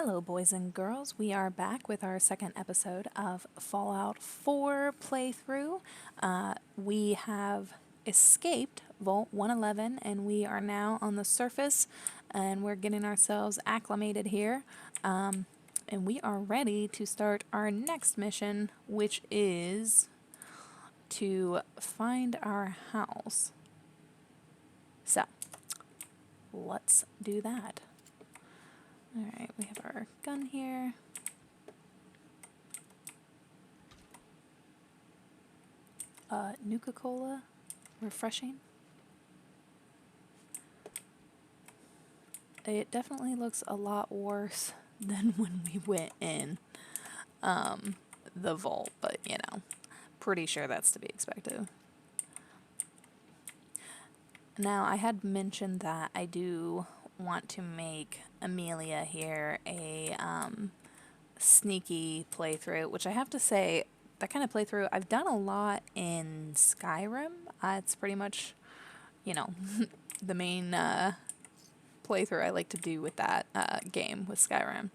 Hello, boys and girls. We are back with our second episode of Fallout 4 playthrough. We have escaped Vault 111 and we are now on the surface and we're getting ourselves acclimated here. And we are ready to start our next mission, which is to find our house. So, let's do that. Alright, we have our gun here. Nuka-Cola. Refreshing. It definitely looks a lot worse than when we went in the vault, but you know, pretty sure that's to be expected. Now, I had mentioned that I do want to make Amelia here a sneaky playthrough, which I have to say, that kind of playthrough, I've done a lot in Skyrim. It's pretty much, you know, the main playthrough I like to do with that game with Skyrim.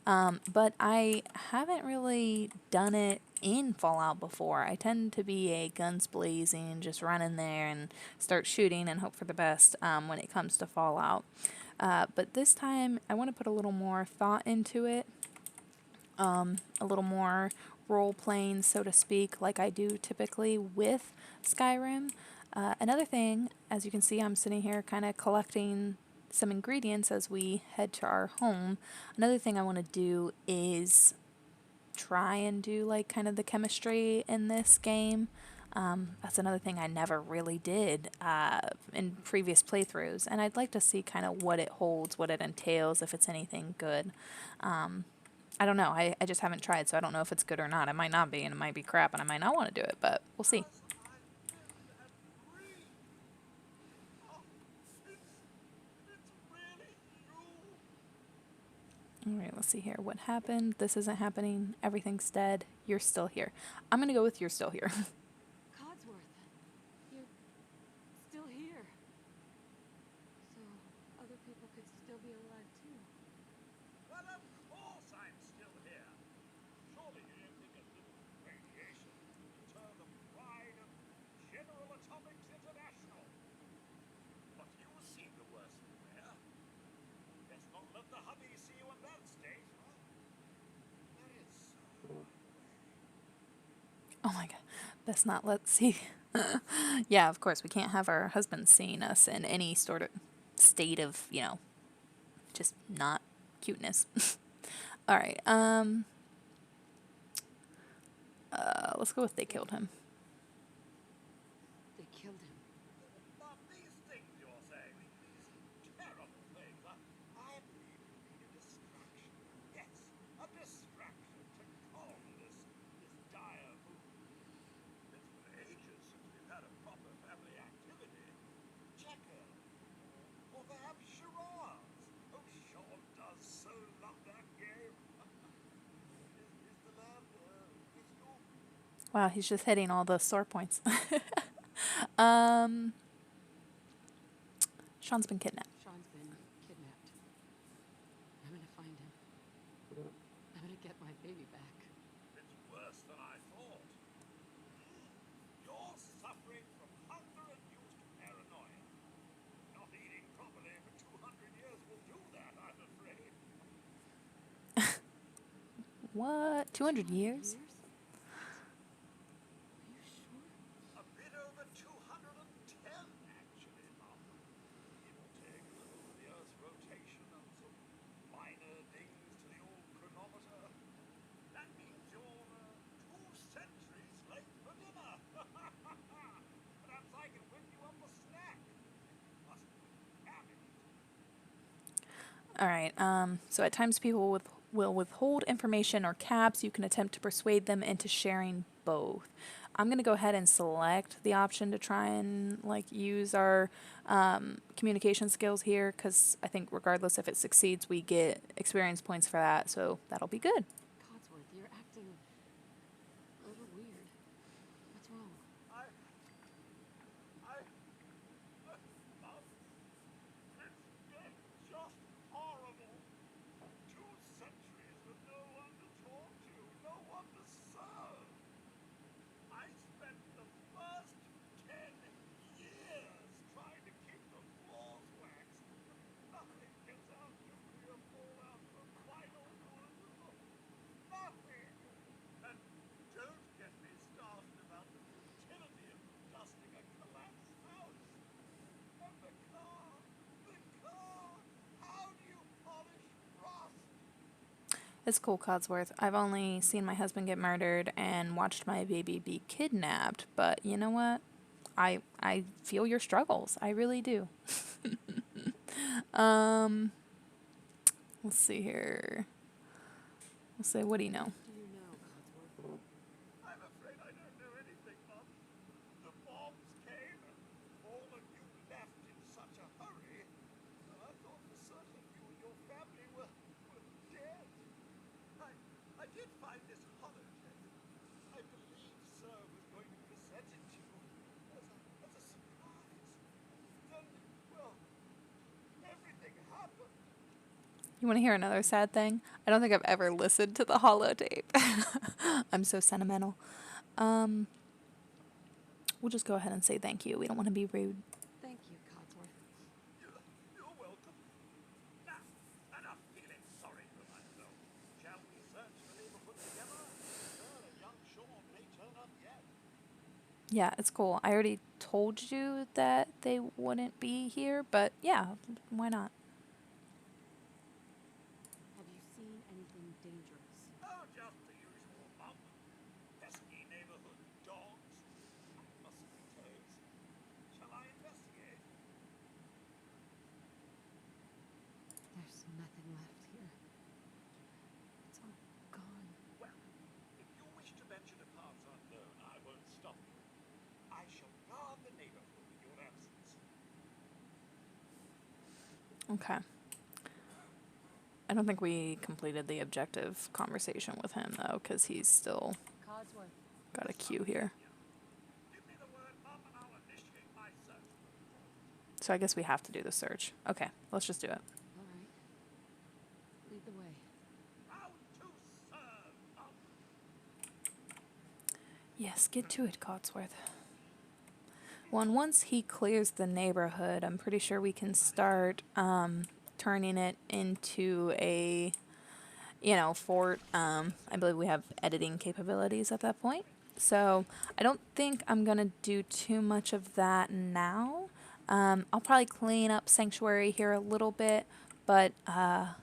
But I haven't really done it in Fallout before. I tend to be a guns blazing, just run in there and start shooting and hope for the best when it comes to Fallout. But this time I want to put a little more thought into it, a little more role-playing, so to speak, like I do typically with Skyrim. Another thing, as you can see, I'm sitting here kind of collecting some ingredients as we head to our home. Another thing I want to do is try and do like kind of the chemistry in this game. That's another thing I never really did in previous playthroughs, and I'd like to see kind of what it holds, what it entails, if it's anything good. I don't know. I just haven't tried, so I don't know if it's good or not. It might not be, and it might be crap, and I might not want to do it, but we'll see. Alright, let's see here. What happened? This isn't happening. Everything's dead. You're still here. I'm gonna go with you're still here. Codsworth, you're still here. So other people could still be alive too. Well, of course I'm still here. Surely you didn't think a little radiation would deter the pride of General Atomics International. But you seem the worst for wear. Let's not let the hubby see you in that state, huh? That is so. Oh my god. Best not let's see. Yeah, of course, we can't have our husbands seeing us in any sort of state of, you know, just not cuteness. Alright, let's go with they killed him. They killed him. But these things you're saying, these terrible things, I believe you need a distraction. Yes, a distraction to calm this dire mood. It's been ages since we've had a proper family activity. Checker, or perhaps charades. Oh, Sean does so love that game. Is the lad with you? Wow, he's just hitting all the sore points. Sean's been kidnapped. Sean's been kidnapped. I'm gonna find him. I'm gonna get my baby back. It's worse than I thought. You're suffering from hunger-induced paranoia. Not eating properly for 200 years will do that, I'm afraid. What? 200 years? Are you sure? A bit over 210, actually, Mum. It'll take a little of the Earth's rotation and some minor dings to the old chronometer. That means you're 2 centuries late for dinner. Perhaps I can whip you up a snack. Must have it. Alright, so at times people will withhold information or caps. You can attempt to persuade them into sharing both. I'm going to go ahead and select the option to try and like use our communication skills here, because I think regardless if it succeeds, we get experience points for that, so that'll be good. Codsworth, you're acting a little weird. What's wrong? I, Mum, it's just horrible. 2 centuries It's cool, Codsworth. I've only seen my husband get murdered and watched my baby be kidnapped, but you know what? I feel your struggles. I really do. um, let's see here. We'll say, what do you know? Do you know, Codsworth? I'm afraid I don't know anything, Mom. The bombs came, and all of you left in such a hurry. And I thought for certain you and your family were dead. I did find this holotape. I believe Sir was going to present it to you as a surprise. Then, well, everything happened. You want to hear another sad thing? I don't think I've ever listened to the holotape. I'm so sentimental. Um, we'll just go ahead and say thank you. We don't want to be rude. Thank you, Codsworth. You're welcome. Now, enough feeling sorry for myself. Shall we search the neighborhood together? Sir and young Sean may turn up yet. Yeah, it's cool. I already told you that they wouldn't be here, but yeah, why not? Have you seen anything dangerous? Oh, just the usual, Mum. Pesky neighborhood dogs, mosquitoes. Shall I investigate? There's nothing left here. It's all gone. Well, if you wish to venture to paths unknown, I won't stop you. I shall guard the neighborhood in your absence. Okay. I don't think we completed the objective conversation with him, though, because he's still Codsworth. got a queue here. Give me the word, Mum, and I'll initiate my search. So I guess we have to do the search. Okay, let's just do it. All right. Lead the way. Proud to serve, Mum. Yes, get to it, Codsworth. Well, and once he clears the neighborhood, I'm pretty sure we can start turning it into a, fort. I believe we have editing capabilities at that point. So I don't think I'm going to do too much of that now. I'll probably clean up Sanctuary here a little bit, but, I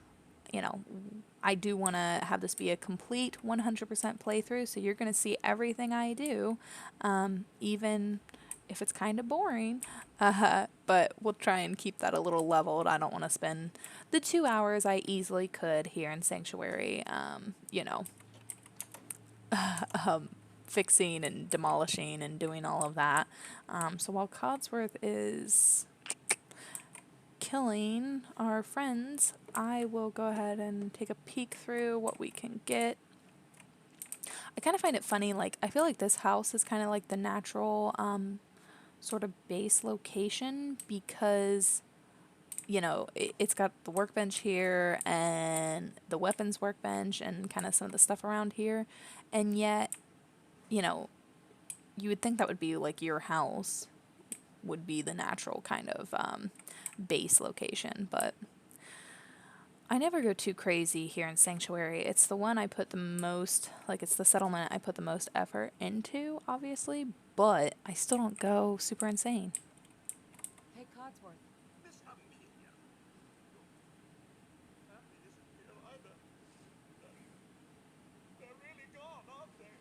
do want to have this be a complete 100% playthrough, so you're going to see everything I do, even if it's kind of boring, but we'll try and keep that a little leveled. I don't want to spend the 2 hours I easily could here in Sanctuary, fixing and demolishing and doing all of that. So while Codsworth is killing our friends, I will go ahead and take a peek through what we can get. I kind of find it funny, like, I feel like this house is kind of like the natural sort of base location because, it's got the workbench here and the weapons workbench and kind of some of the stuff around here. And yet, you would think that would be like your house would be the natural kind of base location, but I never go too crazy here in Sanctuary. It's the one I put the most, like, it's the settlement I put the most effort into, obviously, but I still don't go super insane. Hey, Codsworth. Miss Amelia. Family isn't here either. They're really gone, aren't they?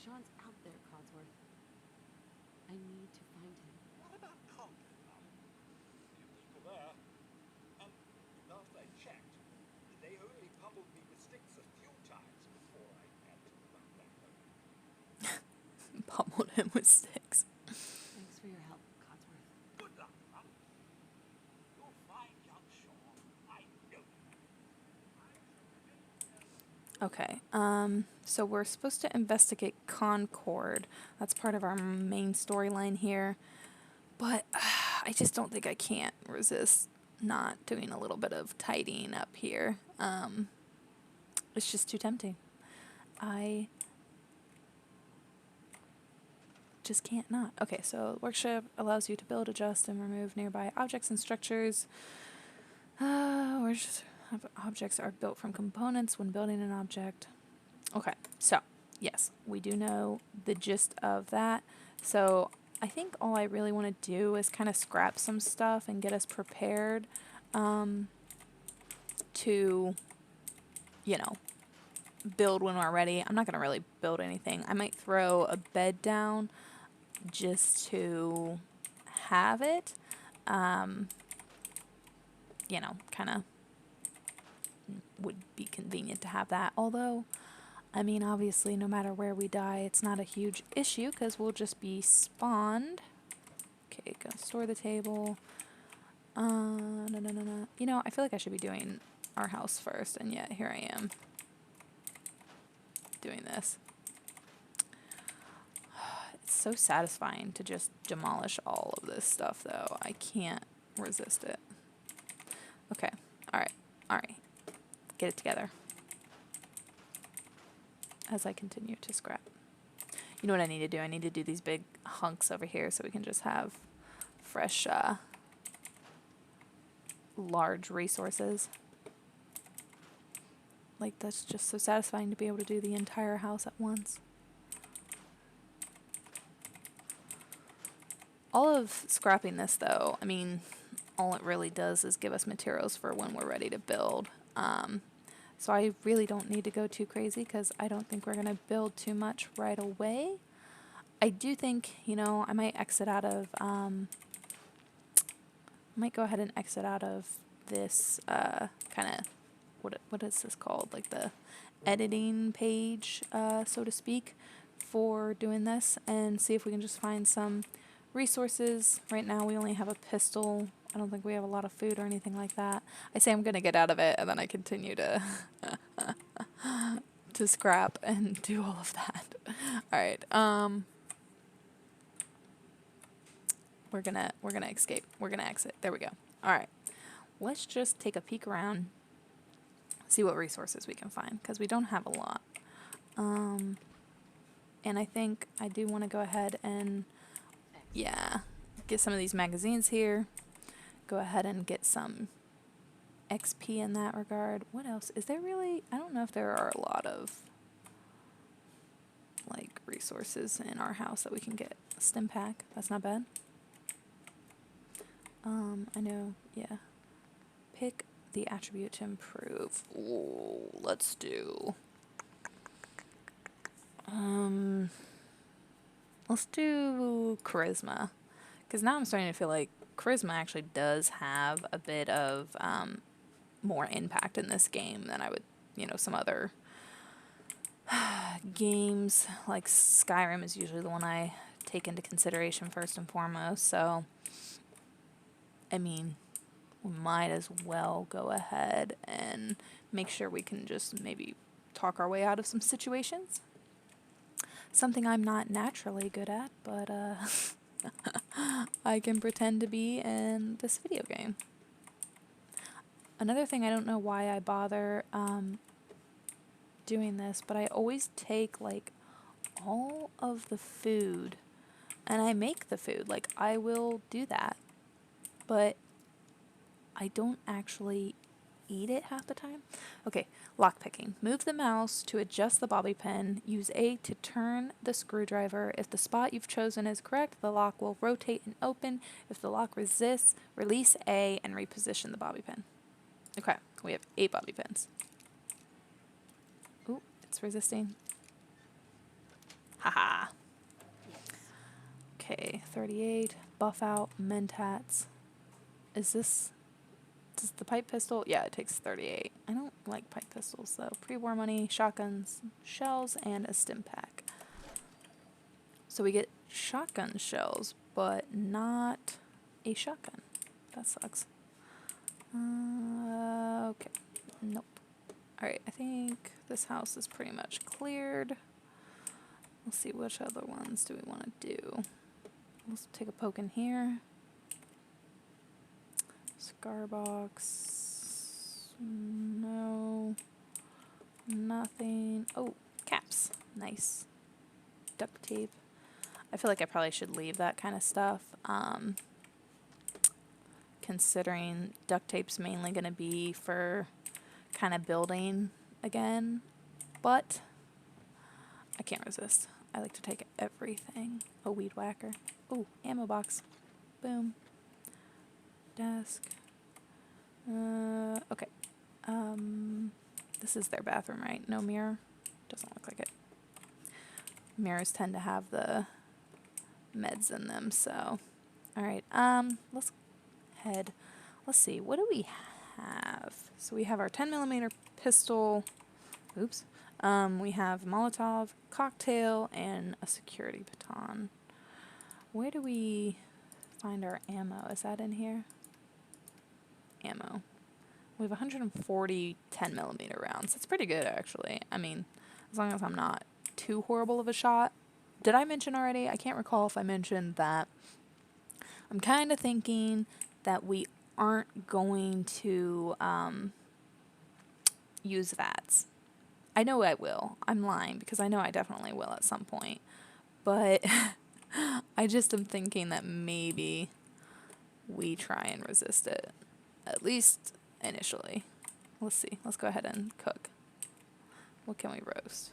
Sean's out there, Codsworth. I need to find him. What about Concord, Mum? Few people there. And last I checked, they only pummeled me with sticks a few times before I had to run back home. Pummeled him with sticks. Thanks for your help, Codsworth. Good luck, Mum. You'll find young Sean. I know you. Okay, so we're supposed to investigate Concord. That's part of our main storyline here. But I just don't think I can't resist not doing a little bit of tidying up here. It's just too tempting. I just can't not. Okay, so workshop allows you to build, adjust, and remove nearby objects and structures. Objects are built from components when building an object. Okay, so yes, we do know the gist of that. So I think all I really want to do is kind of scrap some stuff and get us prepared to, you know, build when we're ready. I'm not going to really build anything. I might throw a bed down just to have it. You know, kind of would be convenient to have that. Although, I mean, obviously, no matter where we die, it's not a huge issue because we'll just be spawned. Okay, go store the table. No. You know, I feel like I should be doing our house first, and yet here I am doing this. It's so satisfying to just demolish all of this stuff, though. I can't resist it. Okay, alright. Get it together. As I continue to scrap. You know what I need to do? I need to do these big hunks over here so we can just have fresh, large resources. Like, that's just so satisfying to be able to do the entire house at once. All of scrapping this, though, I mean, all it really does is give us materials for when we're ready to build. So I really don't need to go too crazy because I don't think we're going to build too much right away. I do think, you know, I might exit out of, might go ahead and exit out of this kind of, what is this called? Like the editing page, so to speak, for doing this, and see if we can just find some resources. Right now we only have a pistol. I don't think we have a lot of food or anything like that. I say I'm going to get out of it, and then I continue to to scrap and do all of that. Alright, we're gonna escape. We're gonna exit. There we go. Alright. Let's just take a peek around, see what resources we can find, because we don't have a lot. And I think I do want to go ahead and, yeah, get some of these magazines here. Go ahead and get some XP in that regard. What else? Is there really, I don't know if there are a lot of, like, resources in our house that we can get. A stim pack. That's not bad. I know, yeah. Pick the attribute to improve. Ooh, let's do... let's do charisma. Because now I'm starting to feel like charisma actually does have a bit of more impact in this game than I would, you know, some other games. Like Skyrim is usually the one I take into consideration first and foremost. So, I mean, we might as well go ahead and make sure we can just maybe talk our way out of some situations. Something I'm not naturally good at, but I can pretend to be in this video game. Another thing, I don't know why I bother doing this, but I always take like all of the food and I make the food. Like, I will do that, but I don't actually eat it half the time. Okay, lockpicking. Move the mouse to adjust the bobby pin. Use A to turn the screwdriver. If the spot you've chosen is correct, the lock will rotate and open. If the lock resists, release A and reposition the bobby pin. Okay, we have 8 bobby pins. Ooh, it's resisting. Haha. Okay, 38. Buff out. Mentats. Is this... Does the pipe pistol? Yeah, it takes 38. I don't like pipe pistols, though. Pre-war money, shotguns, shells, and a stim pack. So we get shotgun shells, but not a shotgun. That sucks. Okay. Nope. Alright, I think this house is pretty much cleared. Let's see, which other ones do we want to do? Let's take a poke in here. Scar box. No. Nothing. Oh, caps. Nice. Duct tape. I feel like I probably should leave that kind of stuff. Considering duct tape's mainly going to be for kind of building again. But I can't resist. I like to take everything. A weed whacker. Oh, ammo box. Boom. Desk. Okay. This is their bathroom, right? No mirror? Doesn't look like it. Mirrors tend to have the meds in them, so. Alright, let's head. Let's see, what do we have? So we have our 10mm pistol. Oops. We have Molotov, cocktail, and a security baton. Where do we find our ammo? Is that in here? Ammo. We have 140 10mm rounds. That's pretty good, actually. I mean, as long as I'm not too horrible of a shot. Did I mention already? I can't recall if I mentioned that. I'm kind of thinking that we aren't going to use VATS. I know I will. I'm lying because I know I definitely will at some point. But I just am thinking that maybe we try and resist it. At least initially. Let's see. Let's go ahead and cook. What can we roast?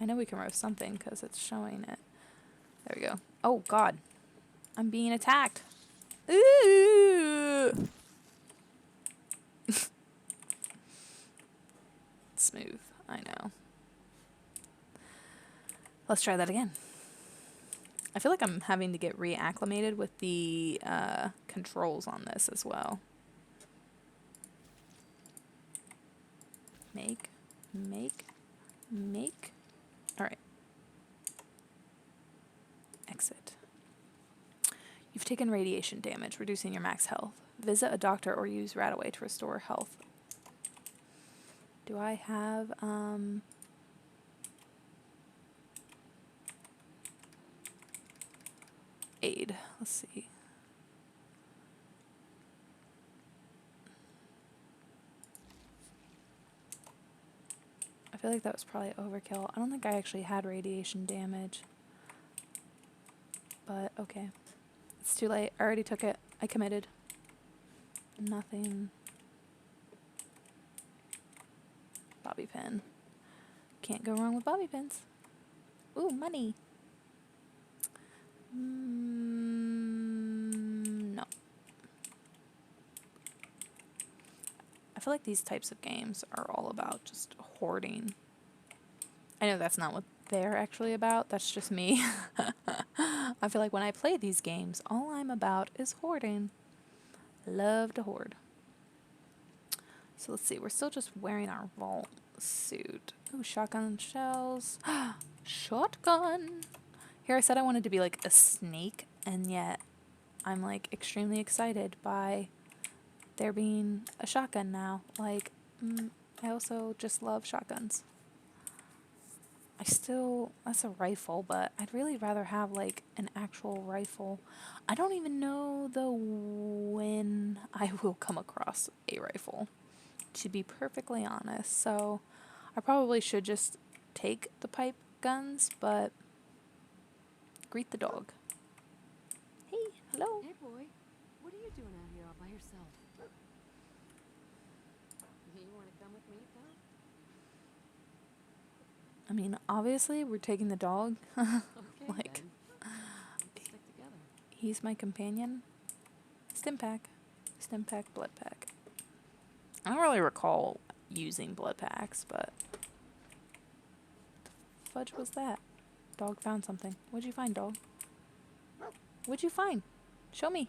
I know we can roast something because it's showing it. There we go. Oh, God. I'm being attacked. Ooh! Smooth. I know. Let's try that again. I feel like I'm having to get reacclimated with the controls on this as well. Make. Alright. Exit. You've taken radiation damage, reducing your max health. Visit a doctor or use Radaway to restore health. Do I have, aid? Let's see. I feel like that was probably overkill. I don't think I actually had radiation damage. But, okay. It's too late. I already took it. I committed. Nothing. Bobby pin. Can't go wrong with bobby pins. Ooh, money. No. I feel like these types of games are all about just hoarding. I know that's not what they're actually about. That's just me. I feel like when I play these games, all I'm about is hoarding. Love to hoard. So let's see. We're still just wearing our vault suit. Ooh, shotgun shells. Shotgun! Here I said I wanted to be like a snake, and yet I'm like extremely excited by there being a shotgun now. Like, I also just love shotguns. That's a rifle, but I'd really rather have like an actual rifle. I don't even know though when I will come across a rifle, to be perfectly honest. So I probably should just take the pipe guns, but greet the dog. Hey, hello. Hey, boy. What are you doing out here all by yourself? You want to come with me, pal? I mean, obviously, we're taking the dog. Okay, Like, then. Let's stick together. he's my companion. Stim pack, blood pack. I don't really recall using blood packs, but the fudge was that? Dog found something. What'd you find, dog? What'd you find? Show me.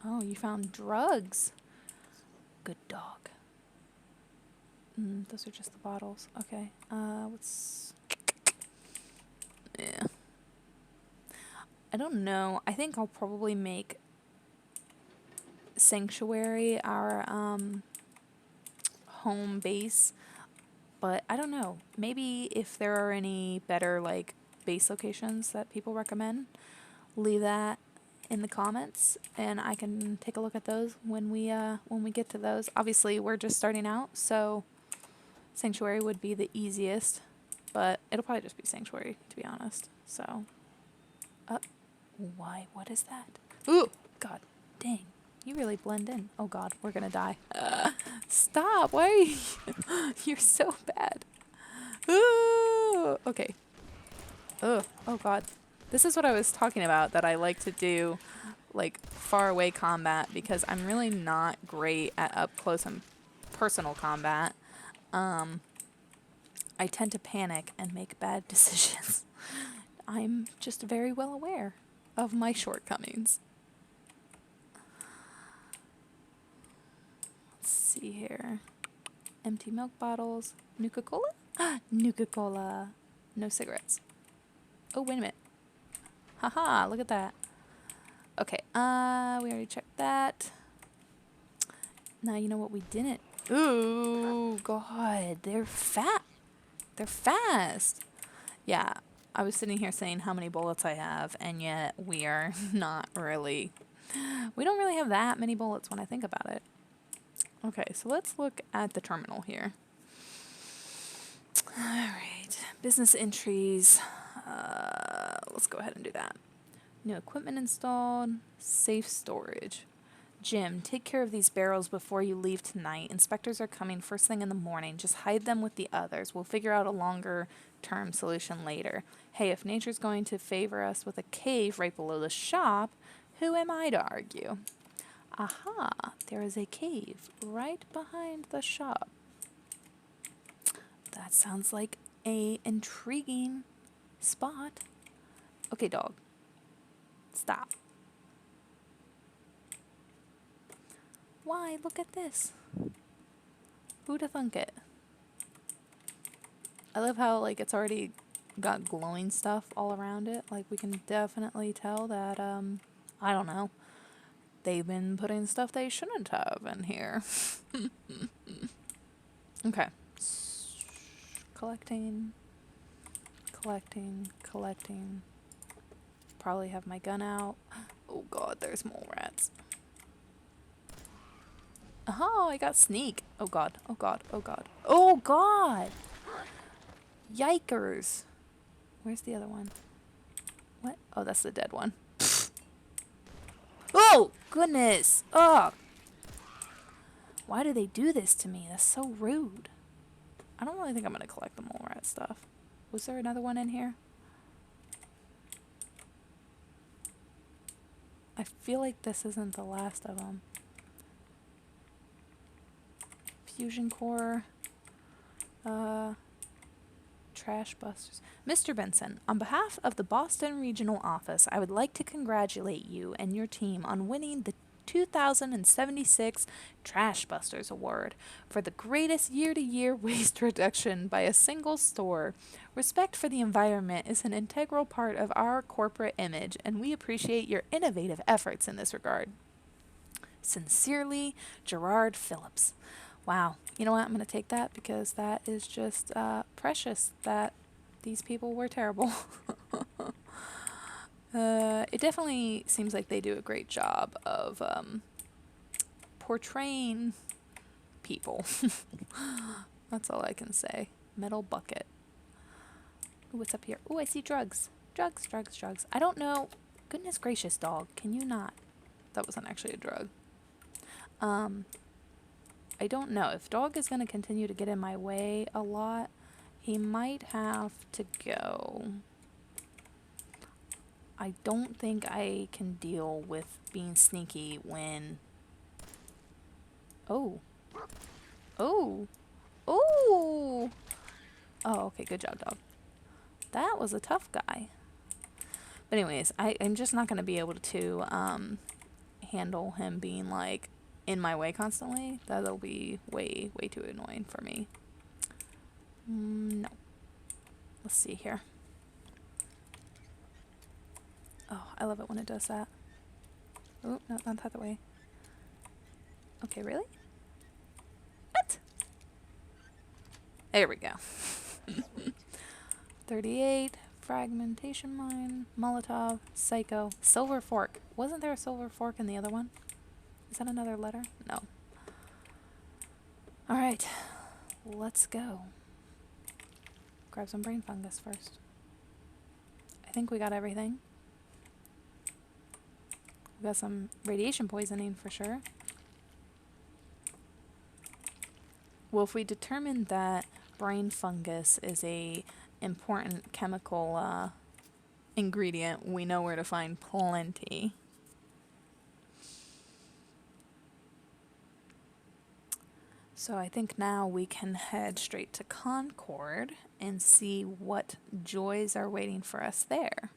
Oh, you found drugs. Good dog. Those are just the bottles. Okay. What's... Yeah. I don't know. I think I'll probably make Sanctuary our home base, but I don't know. Maybe if there are any better like base locations that people recommend, leave that in the comments and I can take a look at those when we get to those. Obviously, we're just starting out, so Sanctuary would be the easiest, but it'll probably just be Sanctuary to be honest. So, why? What is that? Ooh, God, dang. You really blend in. Oh God, we're gonna die. Stop, why are you... You're so bad. Ooh, okay. Oh God. This is what I was talking about that I like to do like far away combat because I'm really not great at up close and personal combat. I tend to panic and make bad decisions. I'm just very well aware of my shortcomings. Let's see here. Empty milk bottles. Nuka-Cola? Nuka-Cola. No cigarettes. Oh, wait a minute. Haha, look at that. Okay, we already checked that. Now you know what we didn't. Ooh, God, they're fat. They're fast. Yeah, I was sitting here saying how many bullets I have, and yet we are not really... We don't really have that many bullets when I think about it. Okay, so let's look at the terminal here. Alright, business entries. Let's go ahead and do that. New equipment installed. Safe storage. Jim, take care of these barrels before you leave tonight. Inspectors are coming first thing in the morning. Just hide them with the others. We'll figure out a longer-term solution later. Hey, if nature's going to favor us with a cave right below the shop, who am I to argue? Aha, there is a cave right behind the shop. That sounds like a intriguing spot. Okay, dog. Stop. Why, look at this. Who'da thunk it? I love how, like, it's already got glowing stuff all around it. Like, we can definitely tell that, I don't know, they've been putting stuff they shouldn't have in here. Okay. Collecting. Probably have my gun out. Oh god, there's mole rats. Oh, I got sneak. Oh god, oh god, oh god. Oh god! Yikers. Where's the other one? What? Oh, that's the dead one. Oh, goodness. Oh. Why do they do this to me? That's so rude. I don't really think I'm going to collect the mole rat stuff. Was there another one in here? I feel like this isn't the last of them. Fusion core. Trash busters. Mr. Benson, on behalf of the Boston Regional Office, I would like to congratulate you and your team on winning the 2076 Trash Busters Award for the greatest year-to-year waste reduction by a single store. Respect for the environment is an integral part of our corporate image, and we appreciate your innovative efforts in this regard. Sincerely, Gerard Phillips. Wow. You know what? I'm going to take that because that is just precious that these people were terrible. It definitely seems like they do a great job of portraying people. That's all I can say. Metal bucket. Ooh, what's up here? Ooh, I see drugs. Drugs. I don't know. Goodness gracious, dog. Can you not? That wasn't actually a drug. I don't know. If dog is going to continue to get in my way a lot, he might have to go. I don't think I can deal with being sneaky when... Oh. Oh. Oh. Oh, okay. Good job, dog. That was a tough guy. But anyways, I'm just not going to be able to handle him being, like, in my way constantly. That'll be way too annoying for me. No. Let's see here. Oh, I love it when it does that. Oh, no, not that way. Okay, really? What? There we go. 38, fragmentation mine, Molotov, psycho, silver fork. Wasn't there a silver fork in the other one? Is that another letter? No. Alright, let's go. Grab some brain fungus first. I think we got everything. We got some radiation poisoning for sure. Well, if we determine that brain fungus is a important chemical ingredient, we know where to find plenty. So I think now we can head straight to Concord and see what joys are waiting for us there.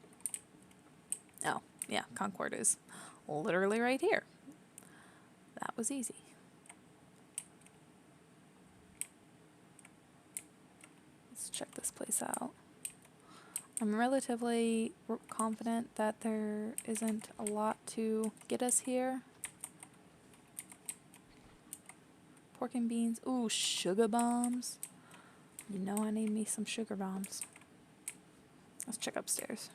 Oh, yeah, Concord is literally right here. That was easy. Let's check this place out. I'm relatively confident that there isn't a lot to get us here. Pork and beans. Ooh, sugar bombs. You know I need me some sugar bombs. Let's check upstairs.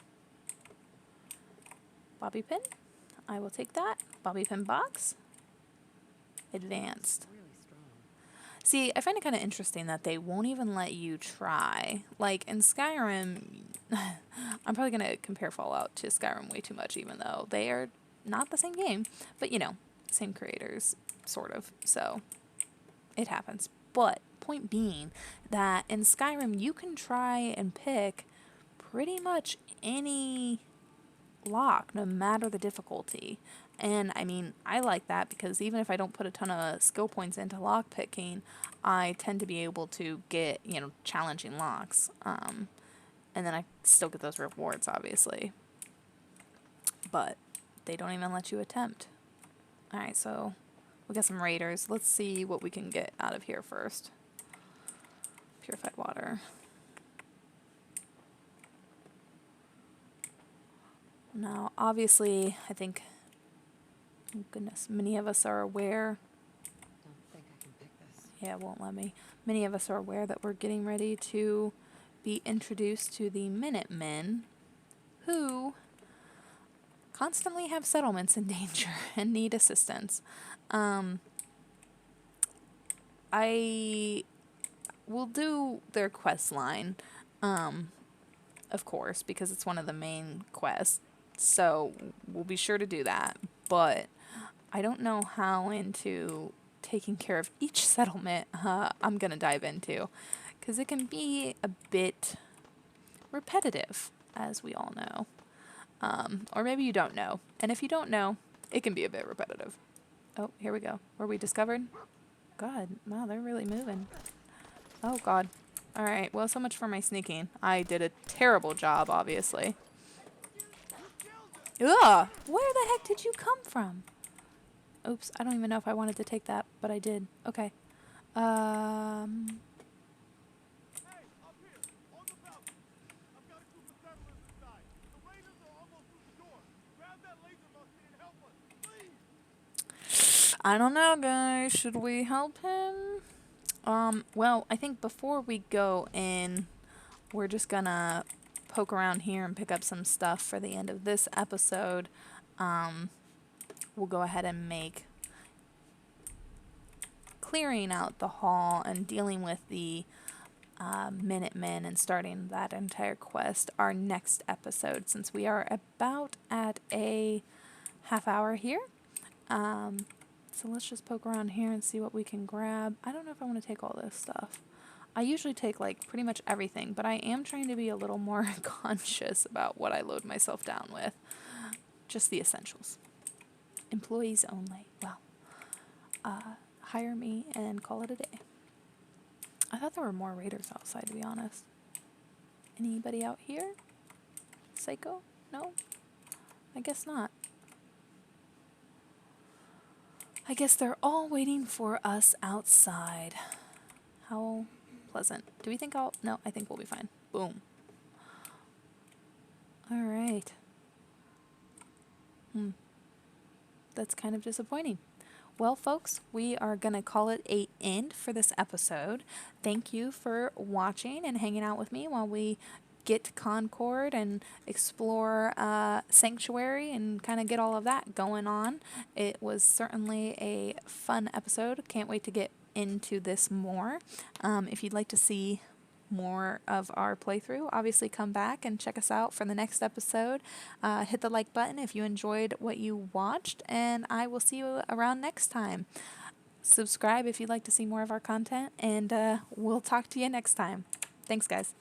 Bobby pin. I will take that. Bobby pin box. Advanced. Really strong. See, I find it kind of interesting that they won't even let you try. Like in Skyrim, I'm probably going to compare Fallout to Skyrim way too much, even though they are not the same game. But, you know, same creators, sort of. So, it happens. But, point being that in Skyrim, you can try and pick pretty much any lock, no matter the difficulty. And I mean, I like that because even if I don't put a ton of skill points into lock picking, I tend to be able to get, you know, challenging locks. And then I still get those rewards, obviously. But they don't even let you attempt. Alright, so we got some raiders. Let's see what we can get out of here first. Purified water. Now, obviously, I think, oh goodness, many of us are aware. Don't think I can pick this. Yeah, it won't let me. Many of us are aware that we're getting ready to be introduced to the Minutemen, who constantly have settlements in danger and need assistance. I will do their quest line, of course, because it's one of the main quests. So we'll be sure to do that. But I don't know how into taking care of each settlement I'm going to dive into, because it can be a bit repetitive, as we all know. Or maybe you don't know. And if you don't know, it can be a bit repetitive. Oh, here we go. Were we discovered? God, wow, they're really moving. Oh, God. Alright, well, so much for my sneaking. I did a terrible job, obviously. Ugh! Where the heck did you come from? Oops, I don't even know if I wanted to take that, but I did. Okay. Hey, up here, on the balcony. I've got a group of settlers inside. The raiders are almost through the door. Grab that laser musket and help us, please. I don't know, guys. Should we help him? Well, I think before we go in, we're just gonna poke around here and pick up some stuff for the end of this episode. We'll go ahead and make clearing out the hall and dealing with the Minutemen and starting that entire quest our next episode, since we are about at a half hour here. So let's just poke around here and see what we can grab. I don't know if I want to take all this stuff. I usually take like pretty much everything, but I am trying to be a little more conscious about what I load myself down with. Just the essentials. Employees only. Well, hire me and call it a day. I thought there were more raiders outside, to be honest. Anybody out here? Psycho? No? I guess not. I guess they're all waiting for us outside. How pleasant. Do we think I'll... No, I think we'll be fine. Boom. Alright. That's kind of disappointing. Well, folks, we are going to call it an end for this episode. Thank you for watching and hanging out with me while we get to Concord and explore Sanctuary and kind of get all of that going on. It was certainly a fun episode. Can't wait to get into this more. If you'd like to see more of our playthrough, obviously come back and check us out for the next episode. Hit the like button if you enjoyed what you watched, and I will see you around next time. Subscribe if you'd like to see more of our content, and we'll talk to you next time. Thanks, guys.